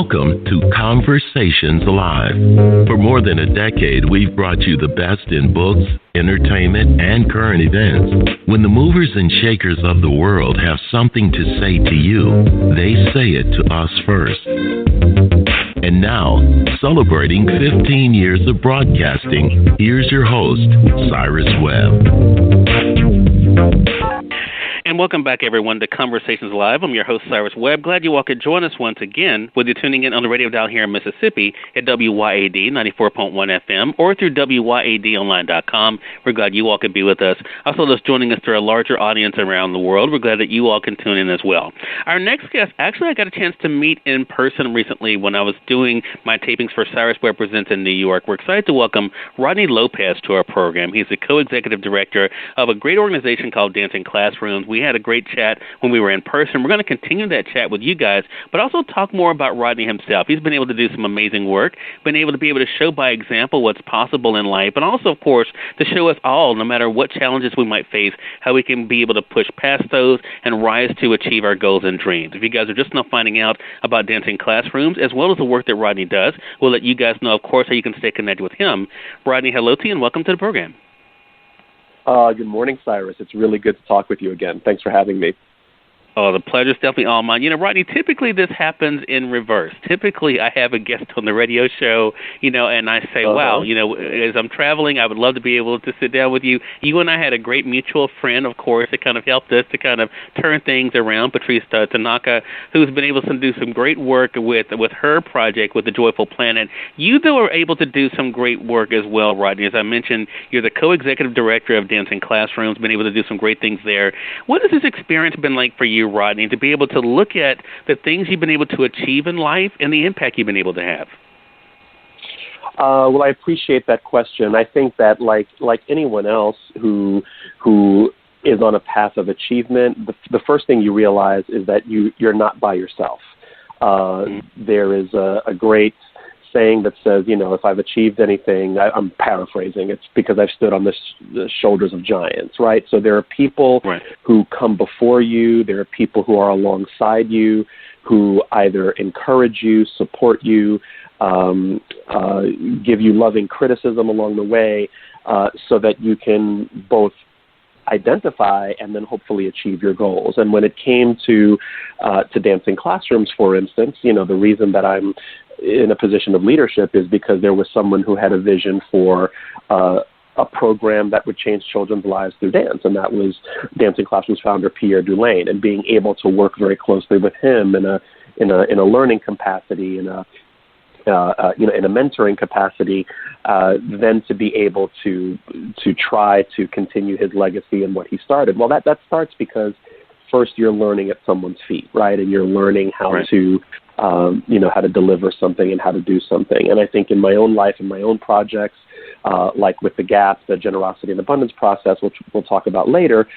Welcome to Conversations Live. For more than a decade, we've brought you the best in books, entertainment, and current events. When the movers and shakers of the world have something to say to you, they say it to us first. And now, celebrating 15 years of broadcasting, here's your host, Cyrus Webb. And welcome back, everyone, to Conversations Live. I'm your host, Cyrus Webb. Glad you all could join us once again, whether you're tuning in on the radio dial here in Mississippi at WYAD 94.1 FM or through WYADonline.com. We're glad you all could be with us. Also, those joining us through a larger audience around the world, we're glad that you all can tune in as well. Our next guest, actually, I got a chance to meet in person recently when I was doing my tapings for Cyrus Webb Presents in New York. We're excited to welcome Rodney Lopez to our program. He's the co-executive director of a great organization called Dancing Classrooms. We had a great chat when we were in person. We're going to continue that chat with you guys, but also talk more about Rodney himself. He's been able to do some amazing work, been able to show by example what's possible in life, and also, of course, to show us all, no matter what challenges we might face, how we can be able to push past those and rise to achieve our goals and dreams. If you guys are just now finding out about Dancing Classrooms, as well as the work that Rodney does, we'll let you guys know, of course, how you can stay connected with him. Rodney, hello to you, and welcome to the program. Good morning, Cyrus. It's really good to talk with you again. Thanks for having me. Oh, the pleasure's definitely all mine. You know, Rodney, typically this happens in reverse. Typically I have a guest on the radio show, and I say, wow, as I'm traveling, I would love to be able to sit down with you. You and I had a great mutual friend, of course, that kind of helped us to kind of turn things around, Patrice Tanaka, who's been able to do some great work with her project, with the Joyful Planet. You, though, are able to do some great work as well, Rodney. As I mentioned, you're the co-executive director of Dancing Classrooms, been able to do some great things there. What has this experience been like for you, Rodney, to be able to look at the things you've been able to achieve in life and the impact you've been able to have? Well, I appreciate that question. I think that like anyone else who is on a path of achievement, the first thing you realize is that you're not by yourself. There is a great saying that says, if I've achieved anything, I'm paraphrasing, it's because I've stood on the shoulders of giants, right? So there are people who come before you, there are people who are alongside you, who either encourage you, support you, give you loving criticism along the way, so that you can both identify and then hopefully achieve your goals. And when it came to Dancing Classrooms, for instance, the reason that I'm in a position of leadership is because there was someone who had a vision for a program that would change children's lives through dance, and that was Dancing Classrooms founder Pierre Dulaine, and being able to work very closely with him in a learning capacity, in a mentoring capacity, then to be able to try to continue his legacy and what he started. Well, that starts because first you're learning at someone's feet, right, and you're learning how to how to deliver something and how to do something. And I think in my own life and my own projects, like with the GAP, the Generosity and Abundance process, which we'll talk about later,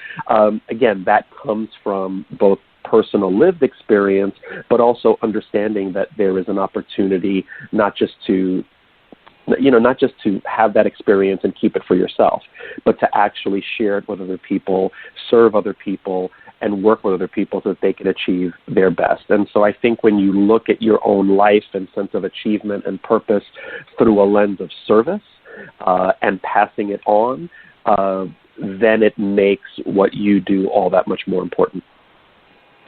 again, that comes from both personal lived experience, but also understanding that there is an opportunity not just to have that experience and keep it for yourself, but to actually share it with other people, serve other people, and work with other people so that they can achieve their best. And so I think when you look at your own life and sense of achievement and purpose through a lens of service and passing it on, then it makes what you do all that much more important.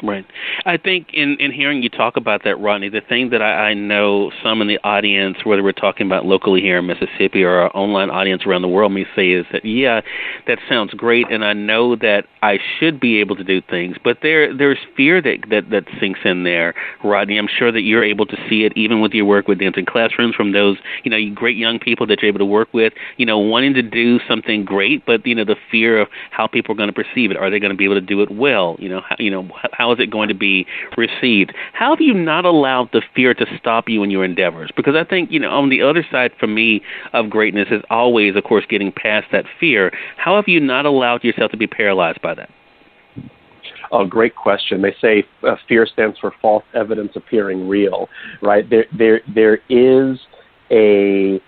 Right. I think in hearing you talk about that, Rodney, the thing that I know some in the audience, whether we're talking about locally here in Mississippi or our online audience around the world, may say is that, yeah, that sounds great, and I know that I should be able to do things, but there's fear that sinks in there, Rodney. I'm sure that you're able to see it even with your work with Dancing Classrooms from those, great young people that you're able to work with, wanting to do something great, but, the fear of how people are going to perceive it. Are they going to be able to do it well? How is it going to be received? How have you not allowed the fear to stop you in your endeavors? Because I think, on the other side for me of greatness is always, of course, getting past that fear. How have you not allowed yourself to be paralyzed by that? Oh, great question. They say fear stands for false evidence appearing real, right? There is a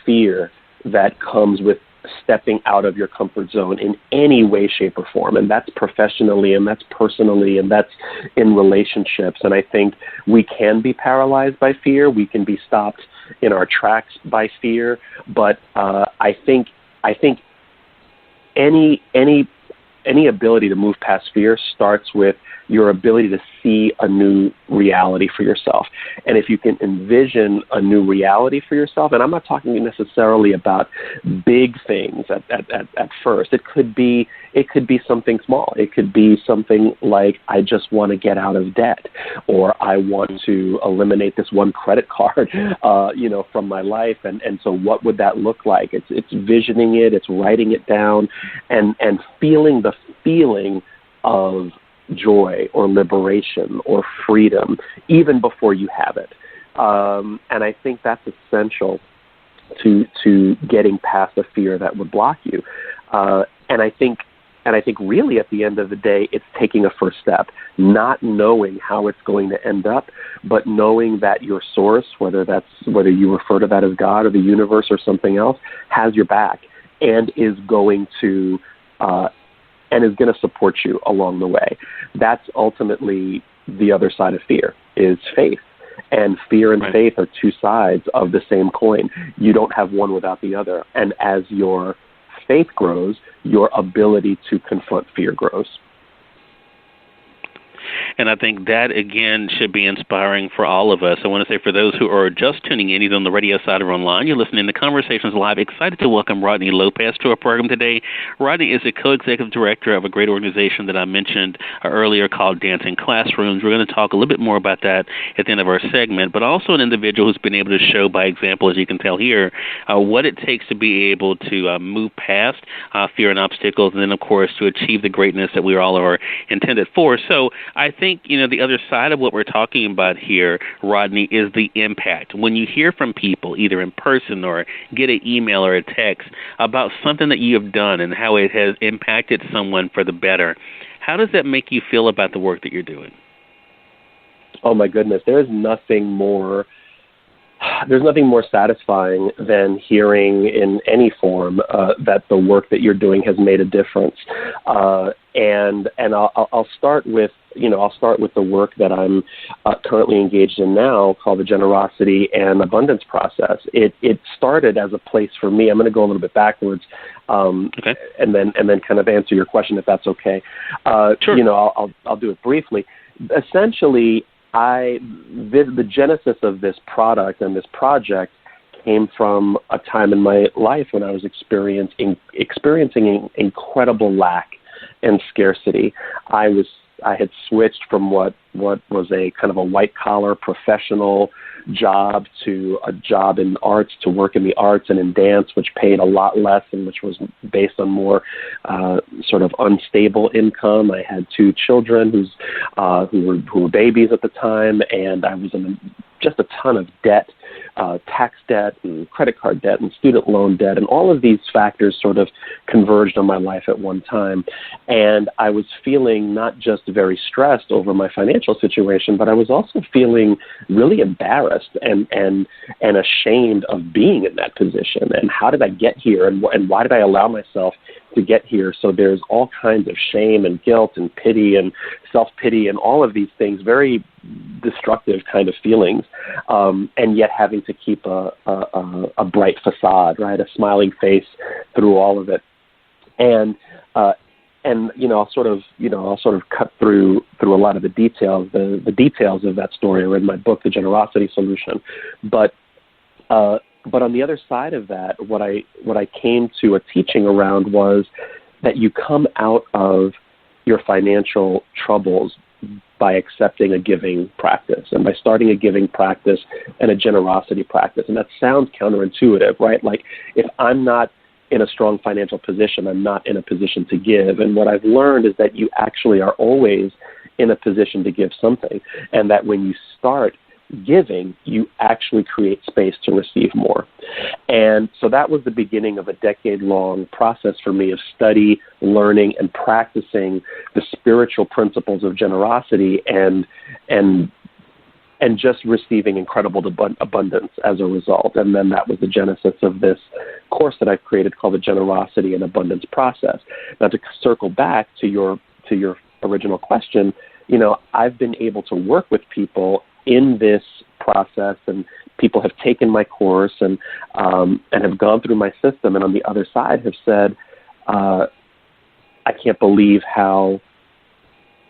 fear that comes with stepping out of your comfort zone in any way, shape, or form. And that's professionally, and that's personally, and that's in relationships. And I think we can be paralyzed by fear. We can be stopped in our tracks by fear. But I think any ability to move past fear starts with your ability to see a new reality for yourself. And if you can envision a new reality for yourself, and I'm not talking necessarily about big things at first. It could be something small. It could be something like, I just want to get out of debt, or I want to eliminate this one credit card, from my life. And so what would that look like? It's visioning it, it's writing it down, and feeling the feeling of joy or liberation or freedom even before you have it. And I think that's essential to getting past the fear that would block you. And I think really at the end of the day, it's taking a first step, not knowing how it's going to end up, but knowing that your source, whether you refer to that as God or the universe or something else, has your back and is going to support you along the way. That's ultimately the other side of fear, is faith. And fear and faith are two sides of the same coin. You don't have one without the other. And as your faith grows, your ability to confront fear grows. And I think that, again, should be inspiring for all of us. I want to say, for those who are just tuning in, either on the radio side or online, you're listening to Conversations Live. Excited to welcome Rodney Lopez to our program today. Rodney is the co-executive director of a great organization that I mentioned earlier called Dancing Classrooms. We're going to talk a little bit more about that at the end of our segment, but also an individual who's been able to show by example, as you can tell here, what it takes to be able to move past fear and obstacles, and then, of course, to achieve the greatness that we all are intended for. So I think, the other side of what we're talking about here, Rodney, is the impact. When you hear from people, either in person or get an email or a text about something that you have done and how it has impacted someone for the better, how does that make you feel about the work that you're doing? Oh, my goodness. There's nothing more satisfying than hearing in any form that the work that you're doing has made a difference. And I'll start with the work that I'm currently engaged in now, called the Generosity and Abundance Process. It started as a place for me. I'm going to go a little bit backwards, okay, and then kind of answer your question, if that's okay. Sure. I'll do it briefly. Essentially, the genesis of this product and this project came from a time in my life when I was experiencing incredible lack and scarcity. I had switched from what was a kind of a white-collar professional job to a job in arts, to work in the arts and in dance, which paid a lot less and which was based on more sort of unstable income. I had two children who were babies at the time, and I was in just a ton of debt, tax debt and credit card debt and student loan debt, and all of these factors sort of converged on my life at one time. And I was feeling not just very stressed over my financial situation, but I was also feeling really embarrassed and ashamed of being in that position. And how did I get here? And why did I allow myself to get here? So there's all kinds of shame and guilt and pity and self-pity and all of these things, very destructive kind of feelings, and yet having to keep a bright facade, right, a smiling face through all of it. And I'll sort of cut through a lot of the details. The details of that story are in my book, The Generosity Solution. But on the other side of that, what I came to a teaching around was that you come out of your financial troubles by accepting a giving practice and by starting a giving practice and a generosity practice. And that sounds counterintuitive, right? Like, if I'm not in a strong financial position, I'm not in a position to give. And what I've learned is that you actually are always in a position to give something, and that when you start giving, you actually create space to receive more. And so that was the beginning of a decade-long process for me of study, learning, and practicing the spiritual principles of generosity, and and just receiving incredible abundance as a result. And then that was the genesis of this course that I've created called the Generosity and Abundance Process. Now, to circle back to your original question, I've been able to work with people in this process, and people have taken my course and have gone through my system, and on the other side have said, I can't believe how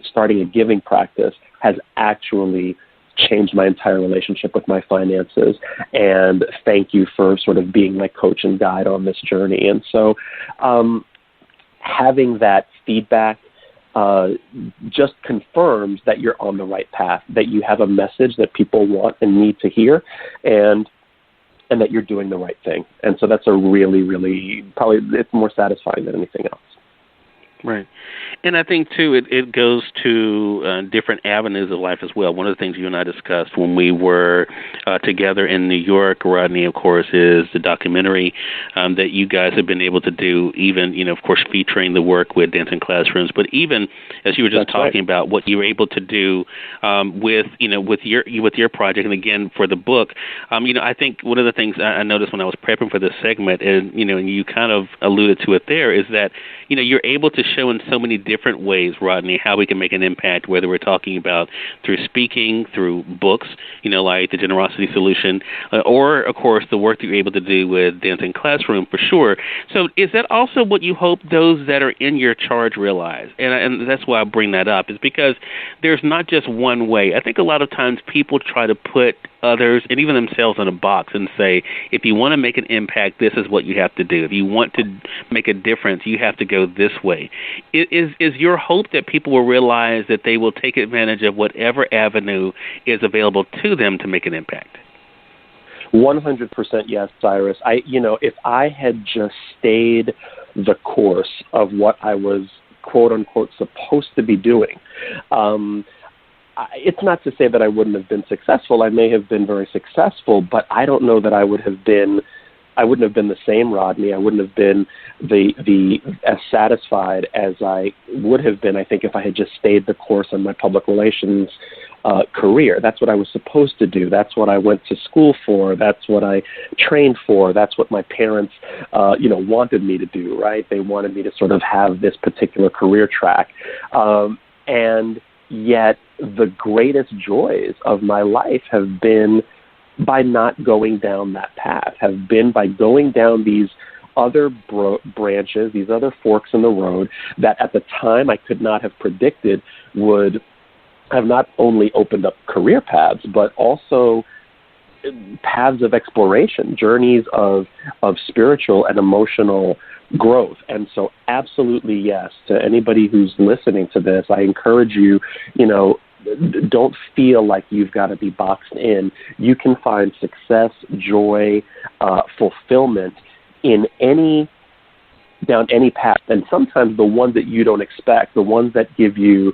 starting a giving practice has actually changed my entire relationship with my finances, and thank you for sort of being my coach and guide on this journey. And so having that feedback just confirms that you're on the right path, that you have a message that people want and need to hear, and that you're doing the right thing. And so that's a really, really, probably it's more satisfying than anything else. Right. And I think, too, it goes to different avenues of life as well. One of the things you and I discussed when we were together in New York, Rodney, of course, is the documentary that you guys have been able to do, even, of course, featuring the work with Dancing Classrooms, but even, as you were just talking about, what you were able to do with your project, and again, for the book. I think one of the things I noticed when I was prepping for this segment, and you kind of alluded to it there, is that, you're able to show in so many different ways, Rodney, how we can make an impact, whether we're talking about through speaking, through books, like The Generosity Solution, or, of course, the work that you're able to do with Dancing Classroom, for sure. So is that also what you hope those that are in your charge realize? And that's why I bring that up, is because there's not just one way. I think a lot of times people try to put others and even themselves in a box and say, if you want to make an impact, this is what you have to do. If you want to make a difference, you have to go this way. Is your hope that people will realize that they will take advantage of whatever avenue is available to them to make an impact? 100% yes, Cyrus. If I had just stayed the course of what I was, quote unquote, supposed to be doing, it's not to say that I wouldn't have been successful. I may have been very successful, but I don't know that I wouldn't have been the same Rodney. I wouldn't have been the as satisfied as I would have been, I think, if I had just stayed the course on my public relations career. That's what I was supposed to do. That's what I went to school for. That's what I trained for. That's what my parents, wanted me to do, right? They wanted me to sort of have this particular career track. And yet the greatest joys of my life have been by not going down that path, have been by going down these other branches, these other forks in the road that at the time I could not have predicted would have not only opened up career paths, but also paths of exploration, journeys of spiritual and emotional growth. And so absolutely yes, to anybody who's listening to this, I encourage you, don't feel like you've got to be boxed in. You can find success, joy, fulfillment down any path. And sometimes the ones that you don't expect, the ones that give you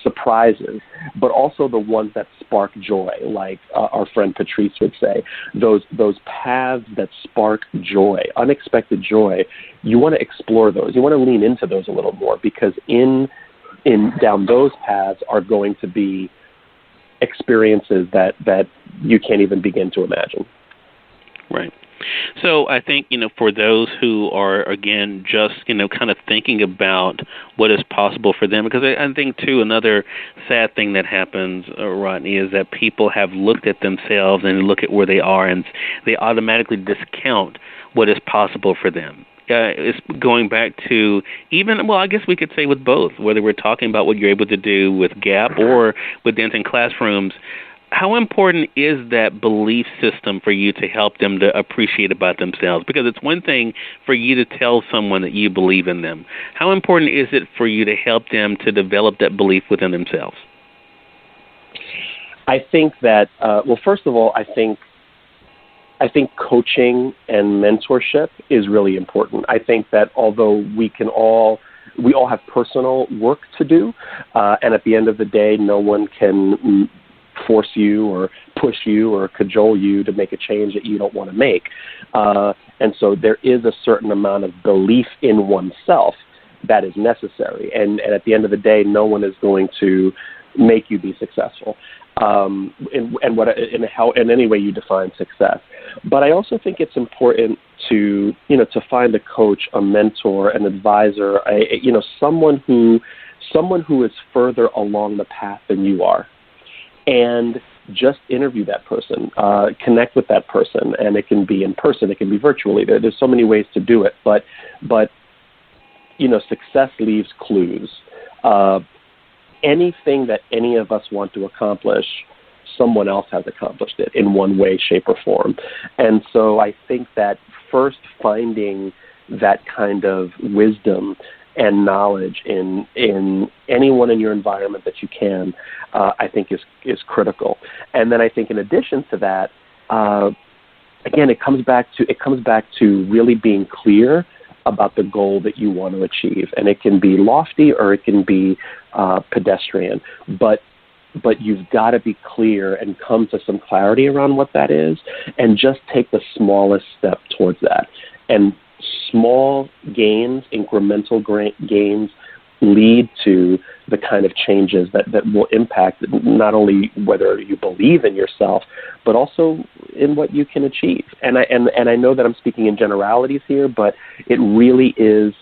surprises, but also the ones that spark joy, like our friend Patrice would say, those paths that spark joy, unexpected joy. You want to explore those. You want to lean into those a little more, because in down those paths are going to be experiences that you can't even begin to imagine. Right. So I think, for those who are, again, just, kind of thinking about what is possible for them, because I think, too, another sad thing that happens, Rodney, is that people have looked at themselves and look at where they are, and they automatically discount what is possible for them. It's going back to even, I guess we could say with both, whether we're talking about what you're able to do with GAP or with Dancing Classrooms. How important is that belief system for you to help them to appreciate about themselves? Because it's one thing for you to tell someone that you believe in them. How important is it for you to help them to develop that belief within themselves? I think that, first of all, I think coaching and mentorship is really important. I think that although we all have personal work to do, and at the end of the day, no one can force you or push you or cajole you to make a change that you don't want to make. And so there is a certain amount of belief in oneself that is necessary. And at the end of the day, no one is going to make you be successful, in any way you define success. But I also think it's important to find a coach, a mentor, an advisor, someone who is further along the path than you are, and just interview that person, connect with that person, and it can be in person, it can be virtually. There's so many ways to do it, but success leaves clues. Anything that any of us want to accomplish, someone else has accomplished it in one way, shape, or form. And so I think that first finding that kind of wisdom and knowledge in anyone in your environment that you can, I think is critical. And then I think in addition to that, again, it comes back to really being clear about the goal that you want to achieve. And it can be lofty or it can be pedestrian, but you've got to be clear and come to some clarity around what that is, and just take the smallest step towards that. And small gains, incremental gains, lead to the kind of changes that will impact not only whether you believe in yourself, but also in what you can achieve. And I know that I'm speaking in generalities here, but it really is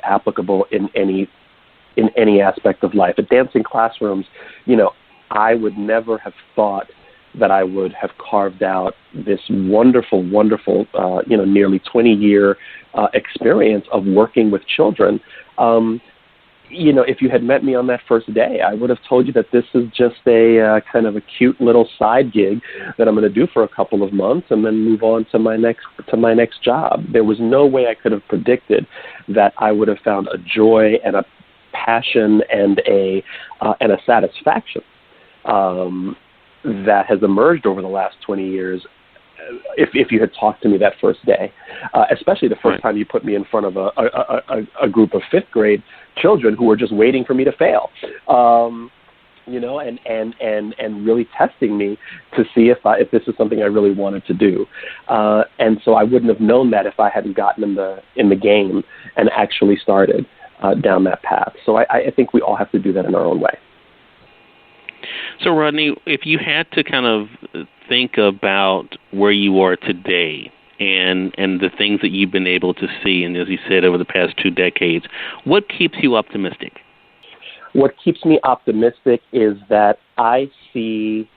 applicable in any aspect of life. At Dancing Classrooms, I would never have thought that I would have carved out this wonderful, nearly 20-year experience of working with children. If you had met me on that first day, I would have told you that this is just a kind of a cute little side gig that I'm going to do for a couple of months and then move on to my next job. There was no way I could have predicted that I would have found a joy and a passion and a satisfaction that has emerged over the last 20 years. If you had talked to me that first day, especially the first time you put me in front of a group of fifth grade children who were just waiting for me to fail, and really testing me to see if this is something I really wanted to do. And so I wouldn't have known that if I hadn't gotten in the game and actually started down that path. So I think we all have to do that in our own way. So, Rodney, if you had to kind of think about where you are today and the things that you've been able to see, and as you said, over the past 2 decades, what keeps you optimistic? What keeps me optimistic is that I see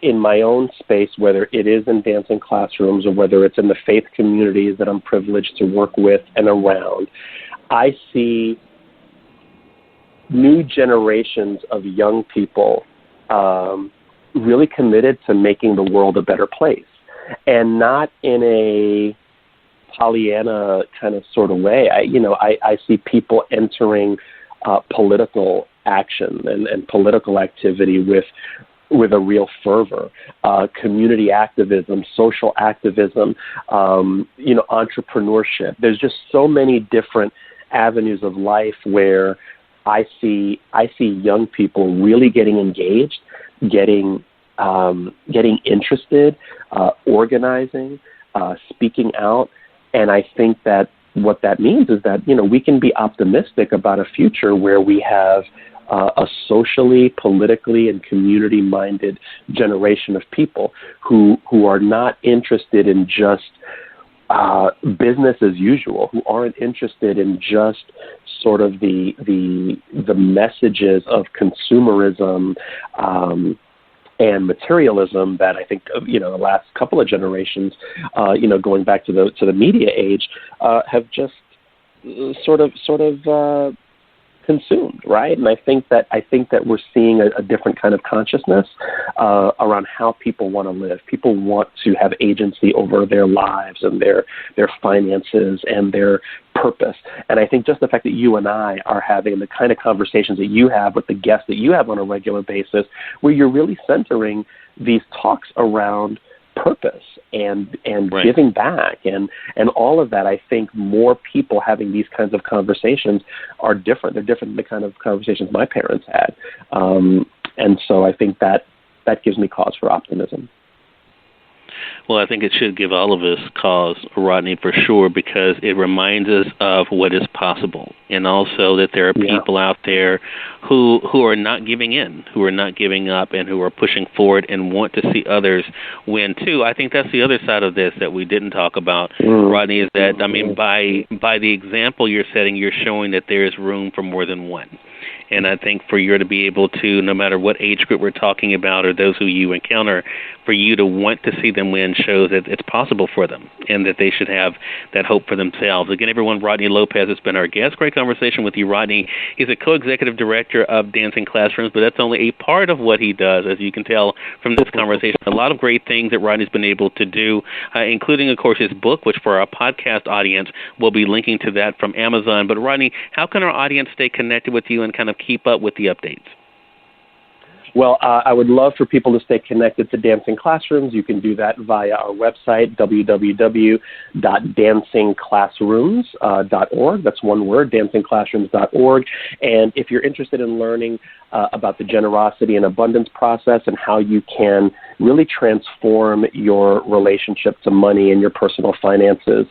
in my own space, whether it is in Dancing Classrooms or whether it's in the faith communities that I'm privileged to work with and around, I see new generations of young people really committed to making the world a better place, and not in a Pollyanna kind of sort of way. I see people entering political action and political activity with a real fervor, community activism, social activism, entrepreneurship. There's just so many different avenues of life where I see young people really getting engaged, getting interested, organizing, speaking out. And I think that what that means is that, we can be optimistic about a future where we have a socially, politically, and community-minded generation of people who are not interested in just business as usual, who aren't interested in just sort of the messages of consumerism and materialism that I think the last couple of generations, going back to the media age, have just sort of consumed, right? And I think that we're seeing a different kind of consciousness around how people want to live. People want to have agency over their lives and their finances and their purpose. And I think just the fact that you and I are having the kind of conversations that you have with the guests that you have on a regular basis, where you're really centering these talks around purpose and right. giving back and all of that. I think more people having these kinds of conversations are different. They're different than the kind of conversations my parents had. And so I think that gives me cause for optimism. Well, I think it should give all of us cause, Rodney, for sure, because it reminds us of what is possible, and also that there are people out there who are not giving in, who are not giving up, and who are pushing forward and want to see others win too. I think that's the other side of this that we didn't talk about, Rodney, is that, I mean, by the example you're setting, you're showing that there is room for more than one. And I think for you to be able to, no matter what age group we're talking about or those who you encounter, for you to want to see them win shows that it's possible for them and that they should have that hope for themselves. Again, everyone, Rodney Lopez has been our guest. Great conversation with you, Rodney. He's a co-executive director of Dancing Classrooms, but that's only a part of what he does, as you can tell from this conversation. A lot of great things that Rodney's been able to do, including, of course, his book, which for our podcast audience, we'll be linking to that from Amazon. But, Rodney, how can our audience stay connected with you and kind of keep up with the updates? Well, I would love for people to stay connected to Dancing Classrooms. You can do that via our website, www.dancingclassrooms.org. That's one word, dancingclassrooms.org. And if you're interested in learning about the generosity and abundance process and how you can really transform your relationship to money and your personal finances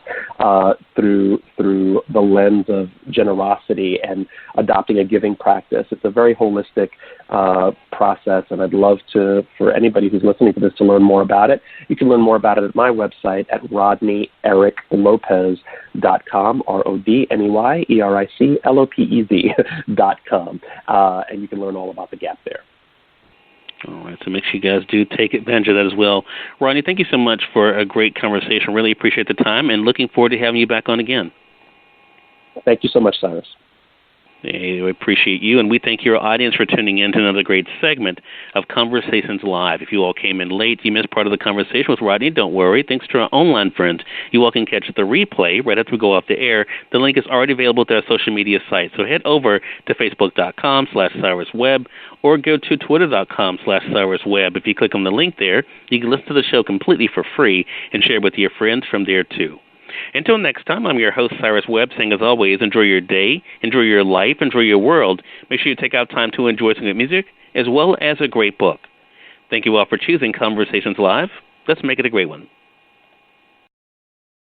through the lens of generosity and adopting a giving practice, it's a very holistic process, and I'd love for anybody who's listening to this to learn more about it. You can learn more about it at my website at RodneyEricLopez.com, RodneyEricLopez.com, and you can learn all about the gap there. All right, so make sure you guys do take advantage of that as well. Rodney, thank you so much for a great conversation. Really appreciate the time, and looking forward to having you back on again. Thank you so much, Cyrus. We appreciate you, and we thank your audience for tuning in to another great segment of Conversations Live. If you all came in late, you missed part of the conversation with Rodney, don't worry. Thanks to our online friends, you all can catch the replay right after we go off the air. The link is already available to our social media sites, so head over to Facebook.com/Cyrus Webb or go to Twitter.com/Cyrus Webb. If you click on the link there, you can listen to the show completely for free and share it with your friends from there too. Until next time, I'm your host, Cyrus Webb, saying as always, enjoy your day, enjoy your life, enjoy your world. Make sure you take out time to enjoy some good music as well as a great book. Thank you all for choosing Conversations Live. Let's make it a great one.